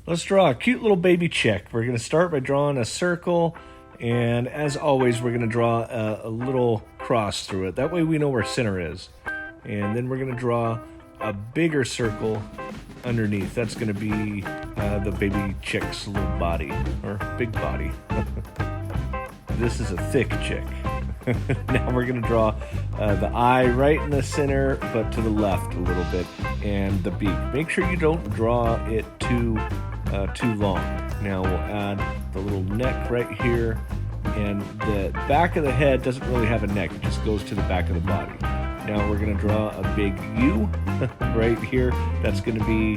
Let's draw a cute little baby chick. We're going to start by drawing a circle, and as always, we're going to draw a little cross through it. That way we know where center is. And then we're going to draw a bigger circle underneath. That's going to be the baby chick's little body, or big body. This is a thick chick. Now we're going to draw the eye right in the center, but to the left a little bit, and the beak. Make sure you don't draw it too long. Now we'll add the little neck right here, and the back of the head doesn't really have a neck. It just goes to the back of the body. Now we're going to draw a big U right here. That's going to be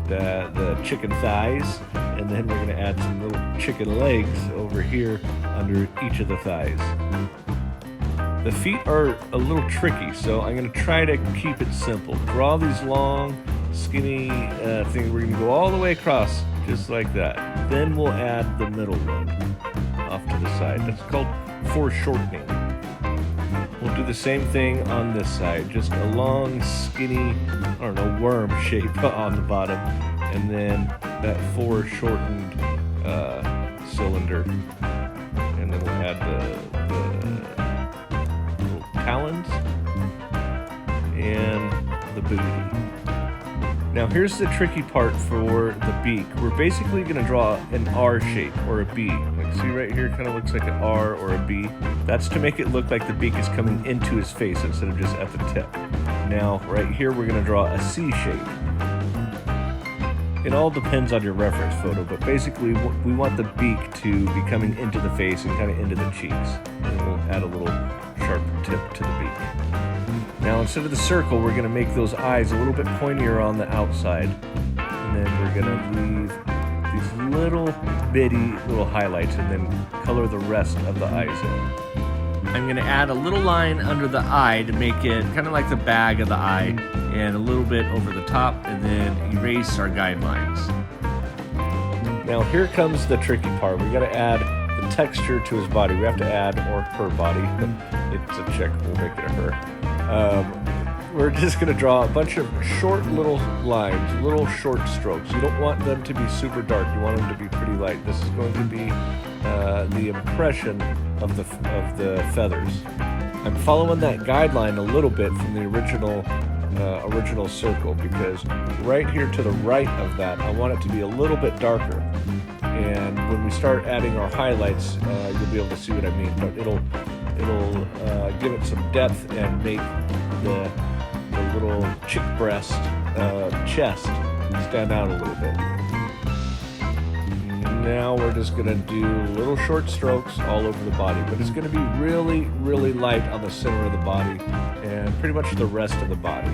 the chicken thighs, and then we're going to add some little chicken legs over here under each of the thighs. The feet are a little tricky, so I'm going to try to keep it simple. Draw these long, skinny things. We're going to go all the way across, just like that. Then we'll add the middle one off to the side. That's called foreshortening. We'll do the same thing on this side. Just a long, skinny, I don't know, worm shape on the bottom. And then that foreshortened cylinder. And then we'll add the little talons and the booty. Now here's the tricky part for the beak. We're basically going to draw an R shape or a B. Like, see right here, kind of looks like an R or a B. That's to make it look like the beak is coming into his face instead of just at the tip. Now right here we're going to draw a C shape. It all depends on your reference photo, but basically we want the beak to be coming into the face and kind of into the cheeks. And we'll add a little sharp tip to the beak. Now instead of the circle, we're going to make those eyes a little bit pointier on the outside. And then we're going to leave these little bitty little highlights and then color the rest of the eyes in. I'm going to add a little line under the eye to make it kind of like the bag of the eye, and a little bit over the top, and then erase our guidelines. Now here comes the tricky part. We got to add the texture to his body. We have to add, or her body. It's a chick, we'll make it a her. We're just going to draw a bunch of short little lines, little short strokes. You don't want them to be super dark. You want them to be pretty light. This is going to be the impression of the feathers. I'm following that guideline a little bit from the original circle, because right here to the right of that, I want it to be a little bit darker. And when we start adding our highlights, you'll be able to see what I mean. But it'll give it some depth and make the little chick breast chest stand out a little bit. Now we're just going to do little short strokes all over the body, but it's going to be really, really light on the center of the body and pretty much the rest of the body.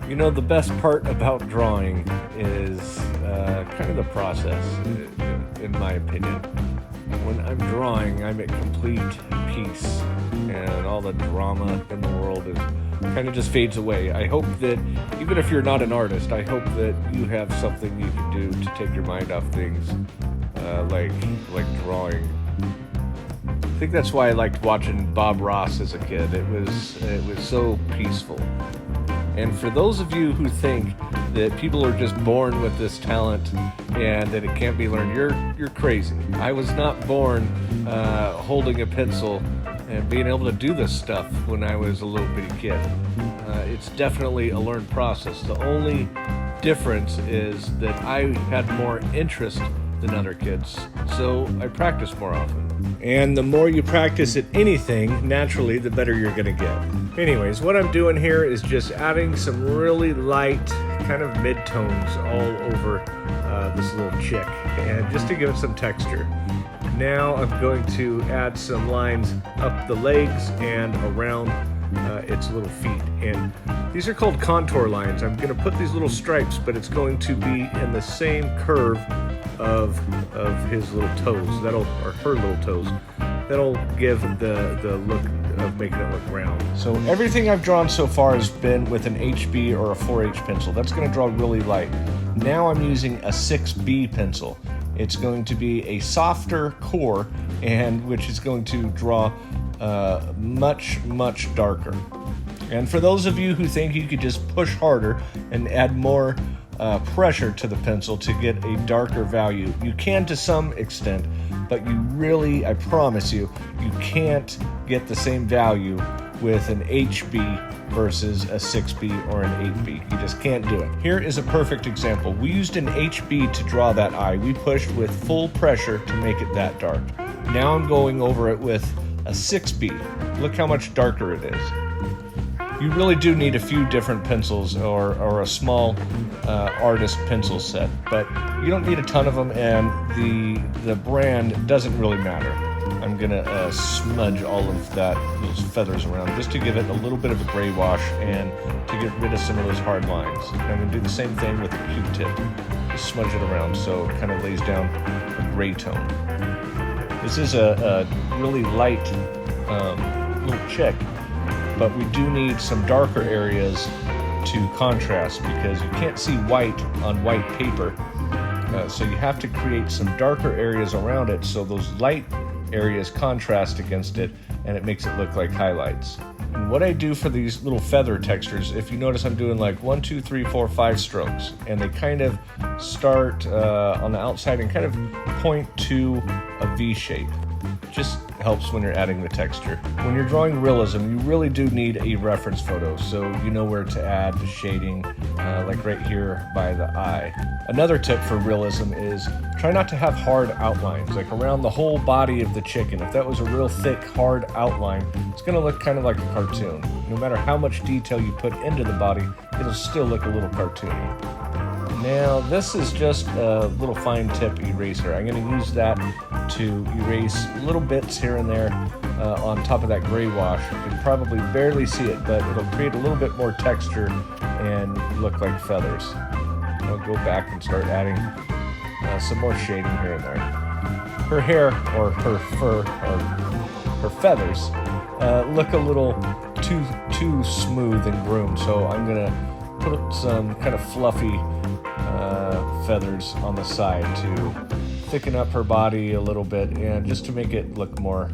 You know, the best part about drawing is kind of the process, in my opinion. When I'm drawing, I'm at complete peace, and all the drama in the world kind of just fades away. I hope that, even if you're not an artist, I hope that you have something you can do to take your mind off things, like drawing. I think that's why I liked watching Bob Ross as a kid. It was so peaceful. And for those of you who think that people are just born with this talent and that it can't be learned, you're crazy. I was not born holding a pencil and being able to do this stuff when I was a little bitty kid. It's definitely a learned process. The only difference is that I had more interest than other kids, so I practice more often. And the more you practice at anything, naturally, the better you're gonna get. Anyways, what I'm doing here is just adding some really light, kind of mid-tones all over this little chick, and just to give it some texture. Now I'm going to add some lines up the legs and around its little feet. And these are called contour lines. I'm going to put these little stripes, but it's going to be in the same curve of his little toes, or her little toes. That'll give the look of making it look round. So everything I've drawn so far has been with an HB or a 4H pencil. That's going to draw really light. Now I'm using a 6B pencil. It's going to be a softer core, and which is going to draw much darker. And for those of you who think you could just push harder and add more pressure to the pencil to get a darker value. You can to some extent, but you really, I promise you, you can't get the same value with an HB versus a 6B or an 8B. You just can't do it. Here is a perfect example. We used an HB to draw that eye. We pushed with full pressure to make it that dark. Now I'm going over it with a 6B. Look how much darker it is. You really do need a few different pencils or a small artist pencil set, but you don't need a ton of them, and the brand doesn't really matter. I'm gonna smudge all of those feathers around just to give it a little bit of a gray wash and to get rid of some of those hard lines. And I'm gonna do the same thing with the Q-tip. Just smudge it around so it kind of lays down a gray tone. This is a really light little chick, but we do need some darker areas to contrast because you can't see white on white paper. So you have to create some darker areas around it so those light areas contrast against it and it makes it look like highlights. And what I do for these little feather textures, if you notice I'm doing like 1, 2, 3, 4, 5 strokes, and they kind of start on the outside and kind of point to a V shape. Just helps when you're adding the texture. When you're drawing realism, you really do need a reference photo so you know where to add the shading, like right here by the eye. Another tip for realism is try not to have hard outlines, like around the whole body of the chicken. If that was a real thick, hard outline, it's gonna look kind of like a cartoon. No matter how much detail you put into the body, it'll still look a little cartoony. Now this is just a little fine tip eraser. I'm going to use that to erase little bits here and there on top of that gray wash. You can probably barely see it, but it'll create a little bit more texture and look like feathers. I'll go back and start adding some more shading here and there. Her hair or her fur or her feathers look a little too smooth and groomed, so I'm going to put some kind of fluffy feathers on the side to thicken up her body a little bit and just to make it look more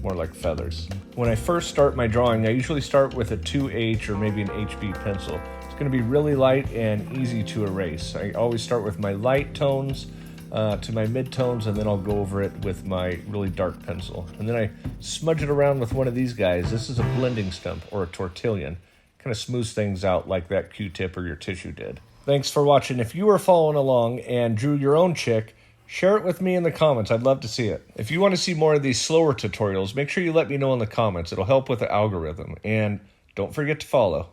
like feathers. When I first start my drawing, I usually start with a 2H or maybe an HB pencil. It's going to be really light and easy to erase. I always start with my light tones to my mid-tones, and then I'll go over it with my really dark pencil. And then I smudge it around with one of these guys. This is a blending stump or a tortillon. Kind of smooths things out like that Q-tip or your tissue did. Thanks for watching. If you were following along and drew your own chick, share it with me in the comments. I'd love to see it. If you want to see more of these slower tutorials, make sure you let me know in the comments. It'll help with the algorithm. And don't forget to follow.